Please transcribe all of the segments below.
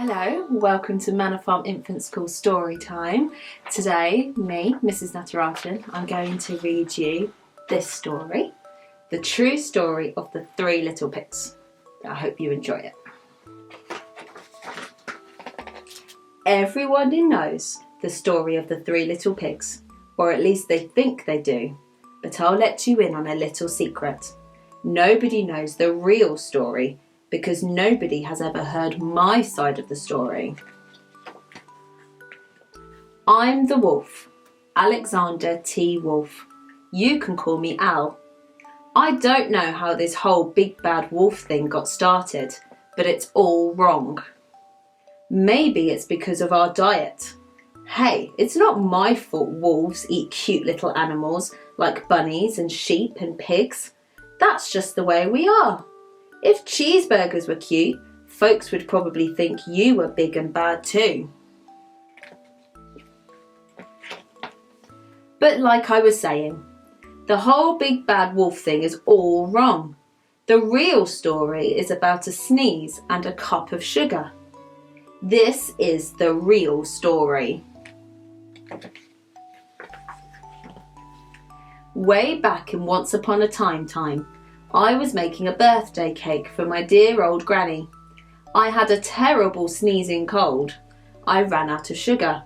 Hello, welcome to Manor Farm Infant School story time. Today, me, Mrs. Natarajan, I'm going to read you this story, the true story of the three little pigs. I hope you enjoy it. Everyone knows the story of the three little pigs, or at least they think they do, but I'll let you in on a little secret. Nobody knows the real story because nobody has ever heard my side of the story. I'm the wolf, Alexander T. Wolf. You can call me Al. I don't know how this whole big bad wolf thing got started, but it's all wrong. Maybe it's because of our diet. Hey, it's not my fault wolves eat cute little animals like bunnies and sheep and pigs. That's just the way we are. If cheeseburgers were cute, folks would probably think you were big and bad too. But like I was saying, the whole big bad wolf thing is all wrong. The real story is about a sneeze and a cup of sugar. This is the real story. Way back in Once Upon a Time, I was making a birthday cake for my dear old granny. I had a terrible sneezing cold. I ran out of sugar.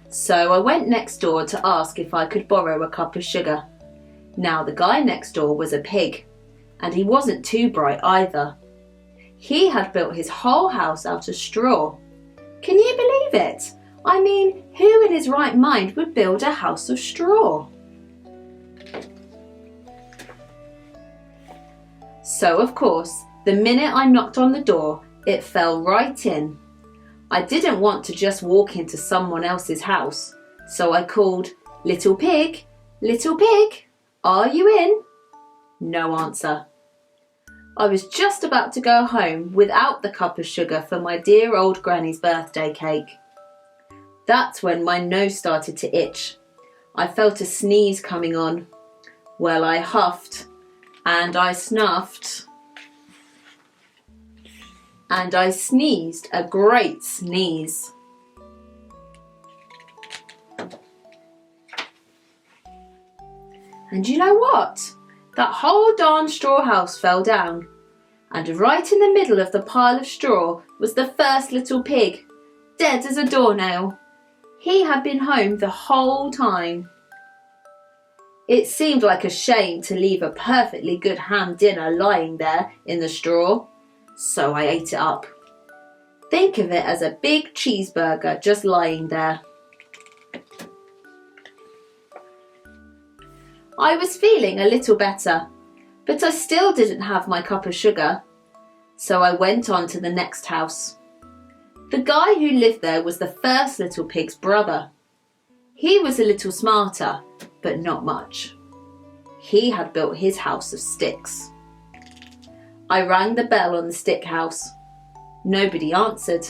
So I went next door to ask if I could borrow a cup of sugar. Now the guy next door was a pig, and he wasn't too bright either. He had built his whole house out of straw. Can you believe it? I mean, who in his right mind would build a house of straw? So, of course, the minute I knocked on the door, it fell right in. I didn't want to just walk into someone else's house, so I called, "Little pig, are you in?" No answer. I was just about to go home without the cup of sugar for my dear old granny's birthday cake. That's when my nose started to itch. I felt a sneeze coming on. Well, I huffed and I snuffed and I sneezed a great sneeze. And you know what? That whole darn straw house fell down. And right in the middle of the pile of straw was the first little pig, dead as a doornail. He had been home the whole time. It seemed like a shame to leave a perfectly good ham dinner lying there in the straw, so I ate it up. Think of it as a big cheeseburger just lying there. I was feeling a little better, but I still didn't have my cup of sugar, so I went on to the next house. The guy who lived there was the first little pig's brother. He was a little smarter, but not much. He had built his house of sticks. I rang the bell on the stick house. Nobody answered.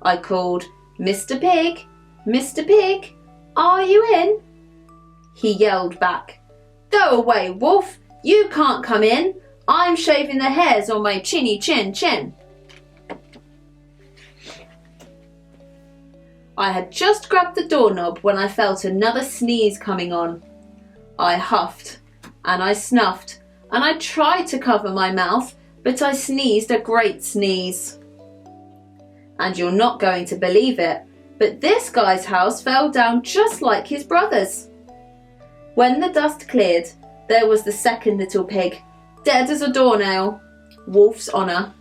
I called, "Mr. Pig, are you in?" He yelled back, "Go away, wolf, you can't come in. I'm shaving the hairs on my chinny chin. I had just grabbed the doorknob when I felt another sneeze coming on. I huffed and I snuffed and I tried to cover my mouth, but I sneezed a great sneeze. And you're not going to believe it, but this guy's house fell down just like his brother's. When the dust cleared, there was the second little pig, dead as a doornail, wolf's honour.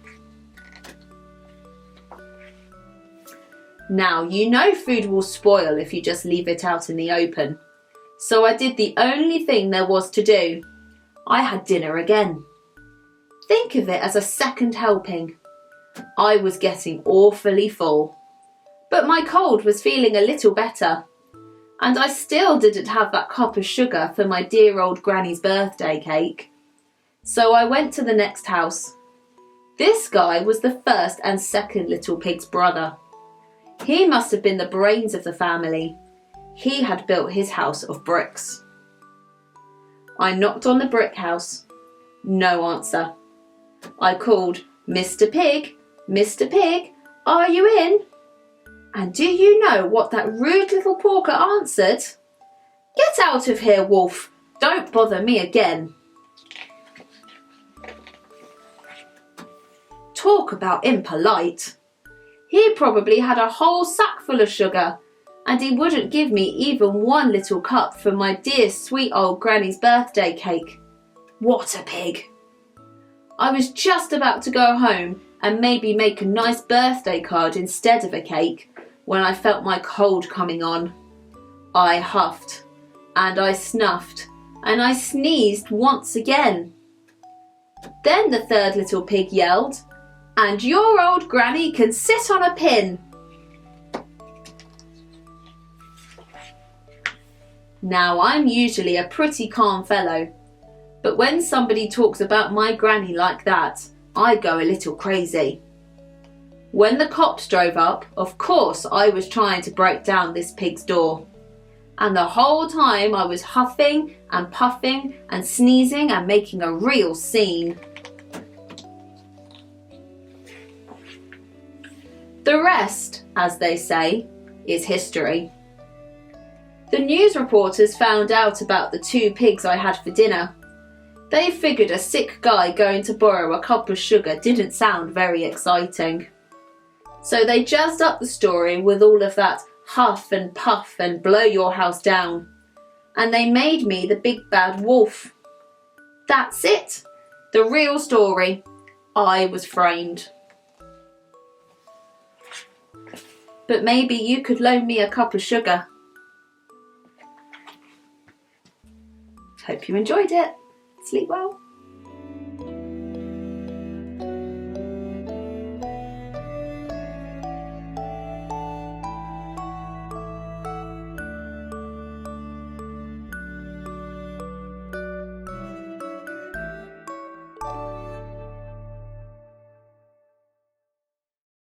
Now, you know food will spoil if you just leave it out in the open. So I did the only thing there was to do. I had dinner again. Think of it as a second helping. I was getting awfully full. But my cold was feeling a little better. And I still didn't have that cup of sugar for my dear old granny's birthday cake. So I went to the next house. This guy was the first and second little pig's brother. He must have been the brains of the family. He had built his house of bricks. I knocked on the brick house. No answer. I called, "Mr. Pig, Mr. Pig, are you in?" And do you know what that rude little porker answered? "Get out of here, wolf. Don't bother me again." Talk about impolite. He probably had a whole sack full of sugar, and he wouldn't give me even one little cup for my dear sweet old granny's birthday cake. What a pig! I was just about to go home and maybe make a nice birthday card instead of a cake when I felt my cold coming on. I huffed, and I snuffed, and I sneezed once again. Then the third little pig yelled, "And your old granny can sit on a pin." Now, I'm usually a pretty calm fellow, but when somebody talks about my granny like that, I go a little crazy. When the cops drove up, of course I was trying to break down this pig's door. And the whole time I was huffing and puffing and sneezing and making a real scene. The rest, as they say, is history. The news reporters found out about the 2 pigs I had for dinner. They figured a sick guy going to borrow a cup of sugar didn't sound very exciting. So they jazzed up the story with all of that huff and puff and blow your house down. And they made me the big bad wolf. That's it. The real story. I was framed. But maybe you could loan me a cup of sugar. Hope you enjoyed it. Sleep well.